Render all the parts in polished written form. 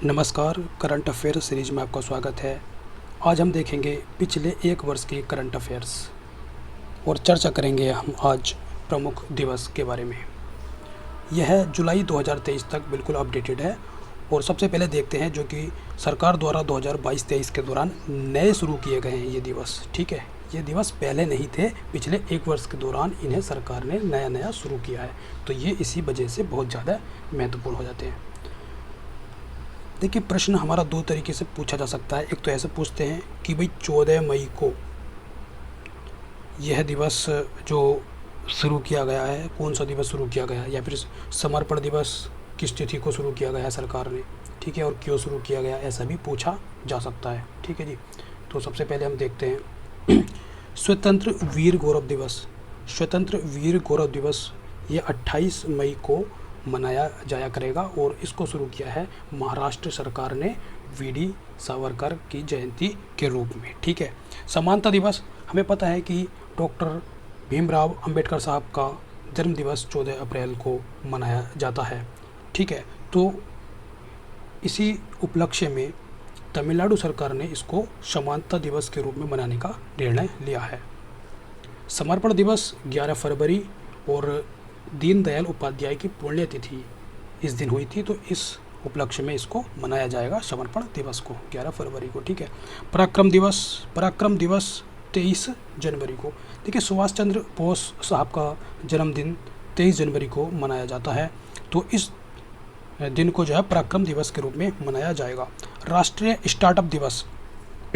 नमस्कार, current affair series में आपका स्वागत है। आज हम देखेंगे पिछले एक वर्ष के करंट अफेयर्स और चर्चा करेंगे हम आज प्रमुख दिवस के बारे में। यह जुलाई 2023 तक बिल्कुल अपडेटेड है और सबसे पहले देखते हैं जो कि सरकार द्वारा 2022-23 के दौरान नए शुरू किए गए हैं ये दिवस। ठीक है, ये दिवस पहले नहीं थे, पिछले एक वर्ष के दौरान इन्हें सरकार ने नया नया शुरू किया है, तो ये इसी वजह से बहुत ज़्यादा महत्वपूर्ण हो जाते हैं। देखिए, प्रश्न हमारा दो तरीके से पूछा जा सकता है। एक तो ऐसे पूछते हैं कि भाई 14 मई को यह दिवस जो शुरू किया गया है, कौन सा दिवस शुरू किया गया है, या फिर समर्पण दिवस किस तिथि को शुरू किया गया है सरकार ने, ठीक है, और क्यों शुरू किया गया, ऐसा भी पूछा जा सकता है। ठीक है जी, तो सबसे पहले हम देखते हैं स्वतंत्र वीर गौरव दिवस। स्वतंत्र वीर गौरव दिवस ये 28 मई को मनाया जाया करेगा और इसको शुरू किया है महाराष्ट्र सरकार ने वीडी सावरकर की जयंती के रूप में। ठीक है, समानता दिवस हमें पता है कि डॉक्टर भीमराव अंबेडकर साहब का जन्म दिवस 14 अप्रैल को मनाया जाता है। ठीक है, तो इसी उपलक्ष्य में तमिलनाडु सरकार ने इसको समानता दिवस के रूप में मनाने का निर्णय लिया है। समर्पण दिवस 11 फरवरी और दीनदयाल उपाध्याय की पुण्यतिथि इस दिन हुई थी, तो इस उपलक्ष्य में इसको मनाया जाएगा समर्पण दिवस को 11 फरवरी को। ठीक है, पराक्रम दिवस 23 जनवरी को। देखिए, सुभाष चंद्र बोस साहब का जन्मदिन 23 जनवरी को मनाया जाता है, तो इस दिन को जो है पराक्रम दिवस के रूप में मनाया जाएगा। राष्ट्रीय स्टार्टअप दिवस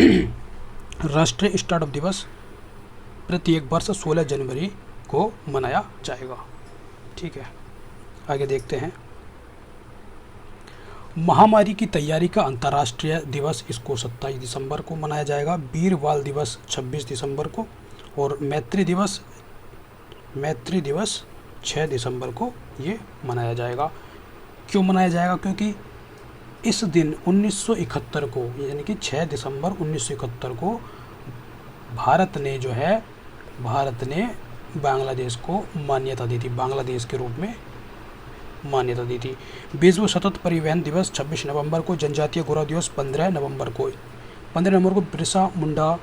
राष्ट्रीय स्टार्टअप दिवस प्रत्येक वर्ष 16 जनवरी को मनाया जाएगा। ठीक है, आगे देखते हैं। महामारी की तैयारी का अंतर्राष्ट्रीय दिवस, इसको 27 दिसंबर को मनाया जाएगा। वीर बाल दिवस 26 दिसंबर को और मैत्री दिवस 6 दिसंबर को ये मनाया जाएगा। क्यों मनाया जाएगा? क्योंकि इस दिन 1971 को, यानी कि 6 दिसंबर 1971 को भारत ने बांग्लादेश को मान्यता दी थी, बांग्लादेश के रूप में मान्यता दी थी। विश्व सतत परिवहन दिवस 26 नवंबर को। जनजातीय गौरव दिवस 15 नवंबर को बिरसा मुंडा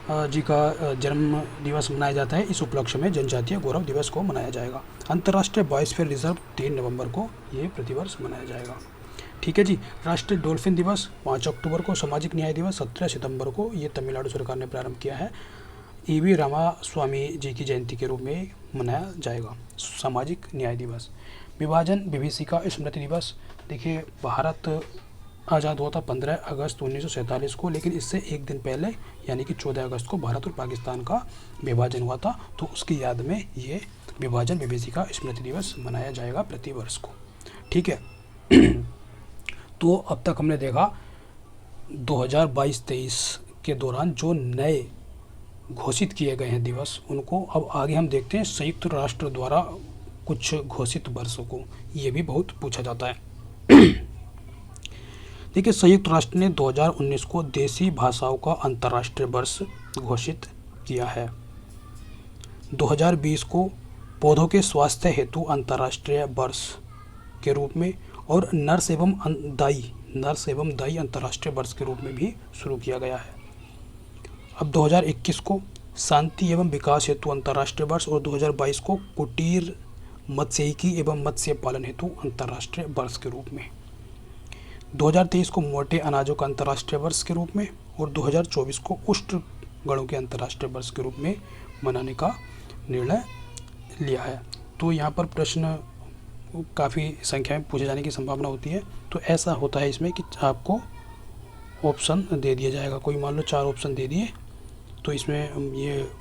जी का जन्म दिवस मनाया जाता है। इस उपलक्ष्य में जनजातीय गौरव दिवस को मनाया जाएगा। अंतर्राष्ट्रीय बायोस्फीयर रिजर्व 3 नवंबर को ये प्रतिवर्ष मनाया जाएगा। ठीक है जी। राष्ट्रीय डॉल्फिन दिवस 5 अक्टूबर को। सामाजिक न्याय दिवस 17 सितंबर को ये तमिलनाडु सरकार ने प्रारंभ किया है। ईवी रामास्वामी जी की जयंती के रूप में मनाया जाएगा सामाजिक न्याय दिवस। विभाजन विभीषिका स्मृति दिवस। देखिए, भारत आज़ाद हुआ था 15 अगस्त 1947 को, लेकिन इससे एक दिन पहले यानी कि 14 अगस्त को भारत और पाकिस्तान का विभाजन हुआ था, तो उसकी याद में ये विभाजन विभीषिका स्मृति दिवस मनाया जाएगा प्रतिवर्ष को। ठीक है तो अब तक हमने देखा 2022-23 के दौरान जो नए घोषित किए गए हैं दिवस, उनको। अब आगे हम देखते हैं संयुक्त राष्ट्र द्वारा कुछ घोषित वर्षों को, ये भी बहुत पूछा जाता है। देखिए, संयुक्त राष्ट्र ने 2019 को देसी भाषाओं का अंतर्राष्ट्रीय वर्ष घोषित किया है। 2020 को पौधों के स्वास्थ्य हेतु अंतर्राष्ट्रीय वर्ष के रूप में और नर्स एवं दाई अंतर्राष्ट्रीय वर्ष के रूप में भी शुरू किया गया है। अब 2021 को शांति एवं विकास हेतु अंतर्राष्ट्रीय वर्ष और 2022 को कुटीर मत्स्यिकी एवं मत्स्य पालन हेतु अंतर्राष्ट्रीय वर्ष के रूप में। 2023 को मोटे अनाजों का अंतर्राष्ट्रीय वर्ष के रूप में और 2024 को उष्ण गणों के अंतर्राष्ट्रीय वर्ष के रूप में मनाने का निर्णय लिया है। तो यहाँ पर प्रश्न काफ़ी संख्या में पूछे जाने की संभावना होती है, तो ऐसा होता है इसमें कि आपको ऑप्शन दे दिया जाएगा। कोई मान लो 4 ऑप्शन दे दिए, तो इसमें हम ये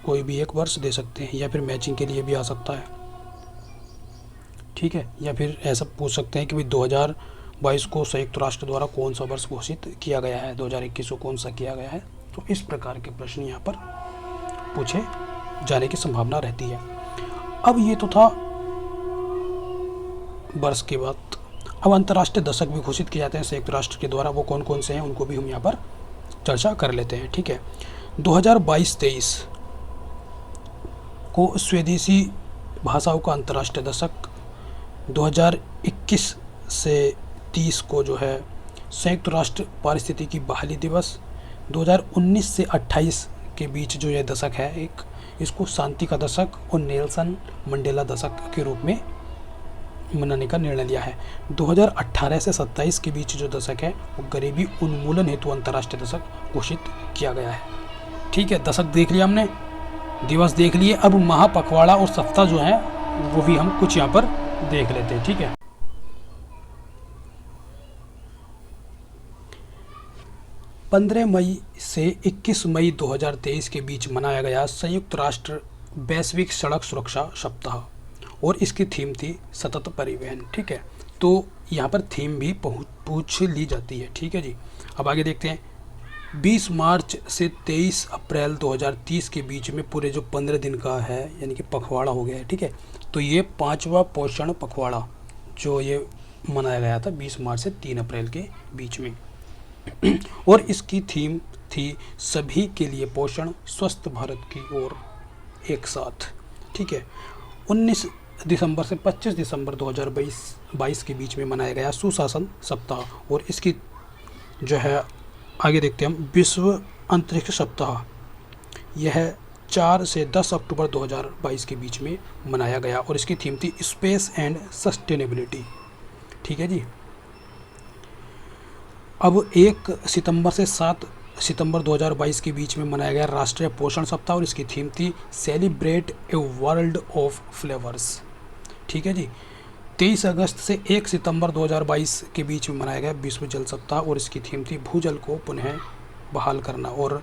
कोई भी एक वर्ष दे सकते हैं, या फिर मैचिंग के लिए भी आ सकता है। ठीक है, या फिर ऐसा पूछ सकते हैं कि भाई 2022 को संयुक्त राष्ट्र द्वारा कौन सा वर्ष घोषित किया गया है, 2021 को कौन सा किया गया है। तो इस प्रकार के प्रश्न यहाँ पर पूछे जाने की संभावना रहती है। अब ये तो था वर्ष की बात। अब अंतर्राष्ट्रीय दशक भी घोषित किए जाते हैं संयुक्त राष्ट्र के द्वारा, वो कौन कौन से हैं उनको भी हम यहाँ पर चर्चा कर लेते हैं। ठीक है, 2022-23 को स्वदेशी भाषाओं का अंतर्राष्ट्रीय दशक, 2021 से 2030 को जो है संयुक्त राष्ट्र पारिस्थितिकी बहाली दिवस, 2019 से 28 के बीच जो यह दशक है एक, इसको शांति का दशक और नेल्सन मंडेला दशक के रूप में मनाने का निर्णय लिया है। 2018 से 27 के बीच जो दशक है वो गरीबी उन्मूलन हेतु अंतर्राष्ट्रीय दशक घोषित किया गया है। ठीक है, दशक देख लिया हमने, दिवस देख लिए। अब महापखवाड़ा और सप्ताह जो है वो भी हम कुछ यहाँ पर देख लेते हैं। ठीक है, 15 मई से 21 मई 2023 के बीच मनाया गया संयुक्त राष्ट्र वैश्विक सड़क सुरक्षा सप्ताह और इसकी थीम थी सतत परिवहन। ठीक है, तो यहाँ पर थीम भी पूछ ली जाती है। ठीक है जी, अब आगे देखते हैं। 20 मार्च से 23 अप्रैल 2030 के बीच में पूरे जो 15 दिन का है यानी कि पखवाड़ा हो गया है। ठीक है, तो ये 5वां पोषण पखवाड़ा जो ये मनाया गया था 20 मार्च से 3 अप्रैल के बीच में और इसकी थीम थी सभी के लिए पोषण, स्वस्थ भारत की ओर एक साथ। ठीक है, 19 दिसंबर से 25 दिसंबर 2022 के बीच में मनाया गया सुशासन सप्ताह और इसकी जो है आगे देखते हैं हम विश्व अंतरिक्ष सप्ताह, यह 4 से 10 अक्टूबर 2022 के बीच में मनाया गया और इसकी थीम थी स्पेस एंड सस्टेनेबिलिटी। ठीक है जी, अब 1 सितंबर से 7 सितंबर 2022 के बीच में मनाया गया राष्ट्रीय पोषण सप्ताह और इसकी थीम थी celebrate a world of flavours. ठीक है जी, 23 अगस्त से 1 सितंबर 2022 के बीच में मनाया गया विश्व जल सप्ताह और इसकी थीम थी भूजल को पुनः बहाल करना और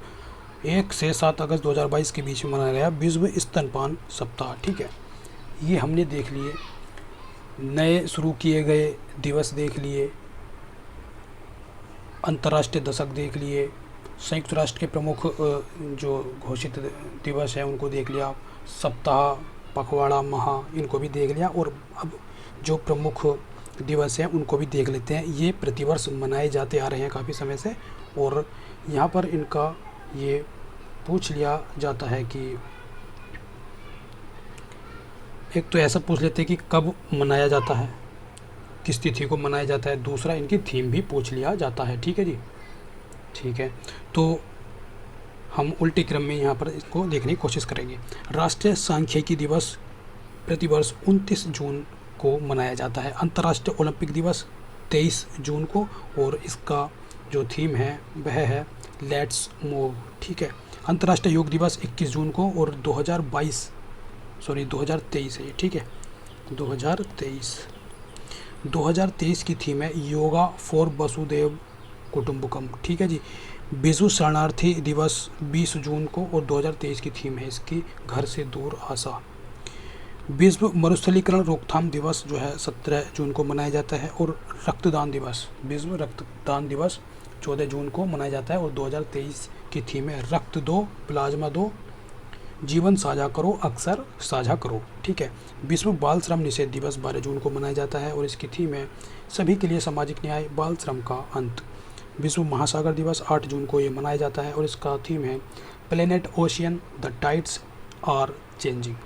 1 से 7 अगस्त 2022 के बीच में मनाया गया विश्व स्तनपान सप्ताह। ठीक है, ये हमने देख लिए, नए शुरू किए गए दिवस देख लिए, अंतर्राष्ट्रीय दशक देख लिए, संयुक्त राष्ट्र के प्रमुख जो घोषित दिवस हैं उनको देख लिया, सप्ताह, पखवाड़ा, माह इनको भी देख लिया और अब जो प्रमुख दिवस हैं उनको भी देख लेते हैं। ये प्रतिवर्ष मनाए जाते आ रहे हैं काफ़ी समय से और यहाँ पर इनका ये पूछ लिया जाता है कि एक तो ऐसा पूछ लेते हैं कि कब मनाया जाता है, किस तिथि को मनाया जाता है, दूसरा इनकी थीम भी पूछ लिया जाता है। ठीक है जी, ठीक है, तो हम उल्टे क्रम में यहाँ पर इसको देखने की कोशिश करेंगे। राष्ट्रीय सांख्यिकी दिवस प्रतिवर्ष 29 जून को मनाया जाता है। अंतर्राष्ट्रीय ओलंपिक दिवस 23 जून को और इसका जो थीम है वह है लेट्स मूव। ठीक है, अंतर्राष्ट्रीय योग दिवस 21 जून को और 2023 है ये। ठीक है, 2023 की थीम है योगा फॉर वसुदेव कुटुंबकम। ठीक है जी, विश्व शरणार्थी दिवस 20 जून को और 2023 की थीम है इसकी घर से दूर आशा। विश्व मरुस्थलीकरण रोकथाम दिवस जो है 17 जून को मनाया जाता है और रक्तदान दिवस, विश्व रक्तदान दिवस 14 जून को मनाया जाता है और 2023 की थीम है रक्त दो, प्लाज्मा दो, जीवन साझा करो, अक्सर साझा करो। ठीक है, विश्व बाल श्रम निषेध दिवस 12 जून को मनाया जाता है और इसकी थीम है सभी के लिए सामाजिक न्याय, बाल श्रम का अंत। विश्व महासागर दिवस 8 जून को ये मनाया जाता है और इसका थीम है planet ocean, the tides are changing.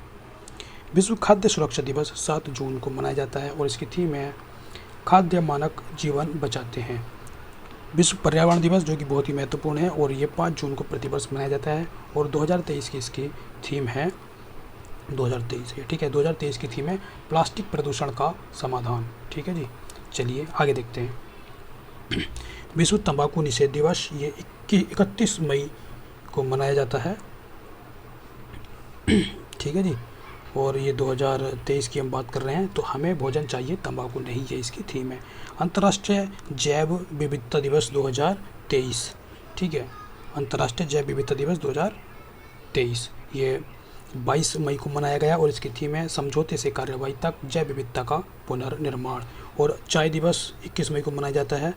विश्व खाद्य सुरक्षा दिवस 7 जून को मनाया जाता है और इसकी थीम है खाद्य मानक जीवन बचाते हैं। विश्व पर्यावरण दिवस जो कि बहुत ही महत्वपूर्ण है और ये 5 जून को प्रतिवर्ष मनाया जाता है और 2023 की इसकी थीम है 2023 है। ठीक है, 2023 की थीम है प्लास्टिक प्रदूषण का समाधान। ठीक है जी, चलिए आगे देखते हैं। विश्व तंबाकू निषेध दिवस ये 31 मई को मनाया जाता है। ठीक है जी, और ये 2023 की हम बात कर रहे हैं तो हमें भोजन चाहिए, तंबाकू नहीं, ये इसकी थीम है। अंतर्राष्ट्रीय जैव विविधता दिवस 2023। ठीक है, अंतर्राष्ट्रीय जैव विविधता दिवस 2023 ये 22 मई को मनाया गया और इसकी थीम है समझौते से कार्रवाई तक जैव विविधता का पुनर्निर्माण। और चाय दिवस 21 मई को मनाया जाता है।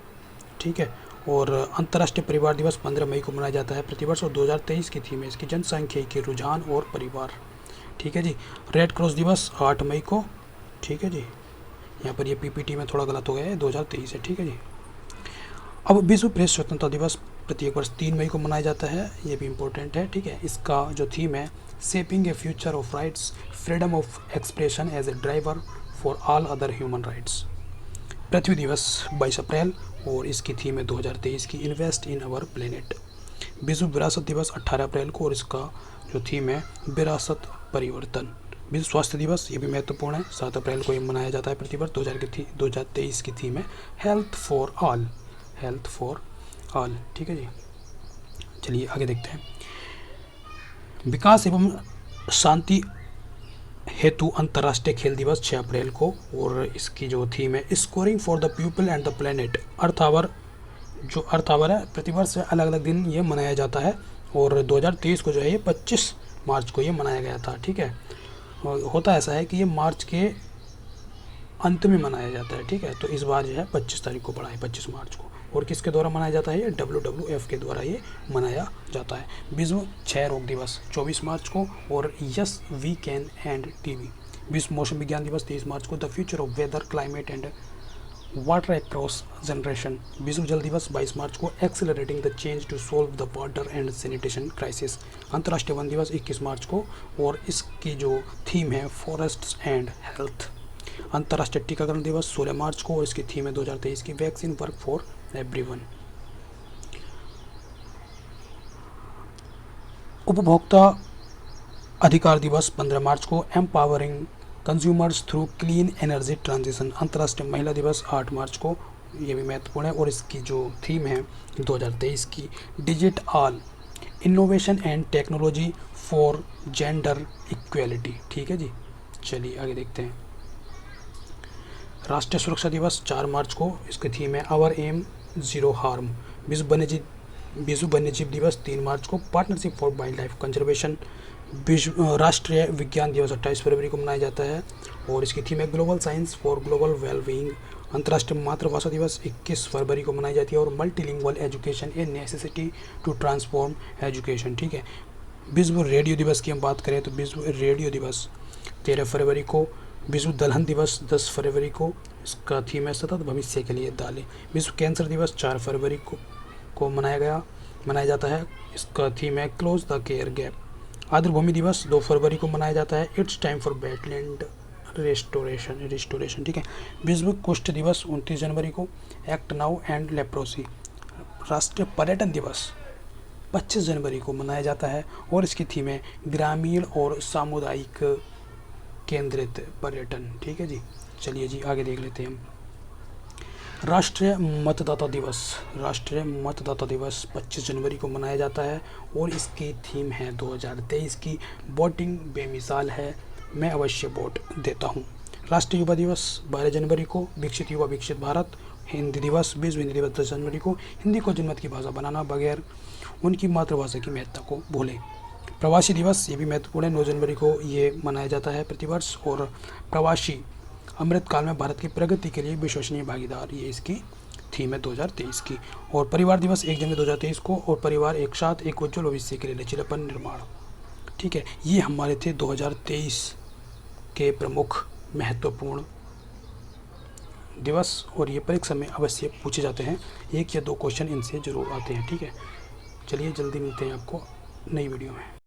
ठीक है, और अंतर्राष्ट्रीय परिवार दिवस 15 मई को मनाया जाता है प्रतिवर्ष और 2023 की थीम है इसकी जनसांख्यिकी रुझान और परिवार। ठीक है जी, रेड क्रॉस दिवस 8 मई को। ठीक है जी, यहाँ पर ये पीपीटी में थोड़ा गलत हो गया है, 2023 है। ठीक है जी, अब विश्व प्रेस स्वतंत्रता दिवस प्रत्येक वर्ष 3 मई को मनाया जाता है, ये भी इम्पोर्टेंट है। ठीक है, इसका जो थीम है shaping a future of rights, freedom of expression as a driver for all other human rights. पृथ्वी दिवस 22 अप्रैल और इसकी थीम है 2023 की इन्वेस्ट इन आवर प्लेनेट। विश्व विरासत दिवस 18 अप्रैल को और इसका जो थीम है विरासत परिवर्तन। विश्व स्वास्थ्य दिवस ये भी महत्वपूर्ण है, 7 अप्रैल को ये मनाया जाता है प्रतिवर्ष। 2023 की थीम है health for all, health for all. ठीक है जी, चलिए आगे देखते हैं। विकास एवं शांति हेतु अंतर्राष्ट्रीय खेल दिवस 6 अप्रैल को और इसकी जो थीम है scoring for the people and the planet. Earth hour जो अर्थ आवर है, प्रतिवर्ष अलग अलग दिन ये मनाया जाता है और 2023 को जो है ये 25 मार्च को ये मनाया गया था। ठीक है, और होता ऐसा है कि ये मार्च के अंत में मनाया जाता है। ठीक है, तो इस बार जो है 25 तारीख को पड़ा है, 25 मार्च को। और किसके द्वारा मनाया जाता है? ये WWF के द्वारा ये मनाया जाता है। विश्व क्षय रोग दिवस 24 मार्च को और yes we can end TB. विश्व मौसम विज्ञान दिवस 23 मार्च को। The future of weather climate and water across generation. विश्व जल दिवस 22 मार्च को। Accelerating the change to solve the water and sanitation crisis. अंतर्राष्ट्रीय वन दिवस 21 मार्च को और इसकी जो थीम है फॉरेस्ट्स एंड हेल्थ। अंतर्राष्ट्रीय टीकाकरण दिवस 16 मार्च को और इसकी थीम है 2023 की वैक्सीन वर्क फॉर एवरीवन। उपभोक्ता अधिकार दिवस 15 मार्च को। Empowering consumers through clean energy transition. अंतर्राष्ट्रीय महिला दिवस 8 मार्च को, ये भी महत्वपूर्ण है और इसकी जो थीम है 2023 की digit all innovation and technology for gender equality. ठीक है जी, चलिए आगे देखते हैं। राष्ट्रीय सुरक्षा दिवस 4 मार्च को, इसकी थीम है आवर एम जीरो हार्म। विश्व वन्यजीव दिवस 3 मार्च को। Partnership for wild life conservation. राष्ट्रीय विज्ञान दिवस 28 फरवरी को मनाया जाता है और इसकी थीम है global science for global wellbeing. अंतर्राष्ट्रीय मातृभाषा दिवस 21 फरवरी को मनाई जाती है और multilingual education a necessity to transform education. ठीक है, विश्व रेडियो दिवस की हम बात करें तो विश्व रेडियो दिवस 13 फरवरी को। विश्व दलहन दिवस 10 फरवरी को, इसका थीम है सतत भविष्य के लिए दालें। विश्व कैंसर दिवस 4 फरवरी को मनाया जाता है, इसका थीम है क्लोज द केयर गैप। आर्द्रभूमि दिवस 2 फरवरी को मनाया जाता है, it's time for wetland restoration. ठीक है, विश्व कुष्ठ दिवस 29 जनवरी को। Act now and leprosy. राष्ट्रीय पर्यटन दिवस 25 जनवरी को मनाया जाता है और इसकी थीम है ग्रामीण और सामुदायिक केंद्रित पर्यटन। ठीक है जी, चलिए जी आगे देख लेते हैं हम। राष्ट्रीय मतदाता दिवस 25 जनवरी को मनाया जाता है और इसकी थीम है 2023 की वोटिंग बेमिसाल है, मैं अवश्य वोट देता हूँ। राष्ट्रीय युवा दिवस 12 जनवरी को। विकसित युवा विकसित भारत। हिंदी दिवस, विश्व हिंदी दिवस 10 जनवरी को। हिंदी को जनमत की भाषा बनाना बगैर उनकी मातृभाषा की महत्ता को भूलें। प्रवासी दिवस ये भी महत्वपूर्ण है, 9 जनवरी को ये मनाया जाता है प्रतिवर्ष और प्रवासी अमृतकाल में भारत की प्रगति के लिए विश्वसनीय भागीदार, ये इसकी थीम है 2023 की। और परिवार दिवस 1 जनवरी 2023 को और परिवार एक साथ एक उज्ज्वल भविष्य के लिए लचीलापन निर्माण। ठीक है, ये हमारे थे 2023 के प्रमुख महत्वपूर्ण दिवस और ये परीक्षा में अवश्य पूछे जाते हैं, 1 या 2 क्वेश्चन इनसे जरूर आते हैं। ठीक है, चलिए जल्दी मिलते हैं आपको नई वीडियो में।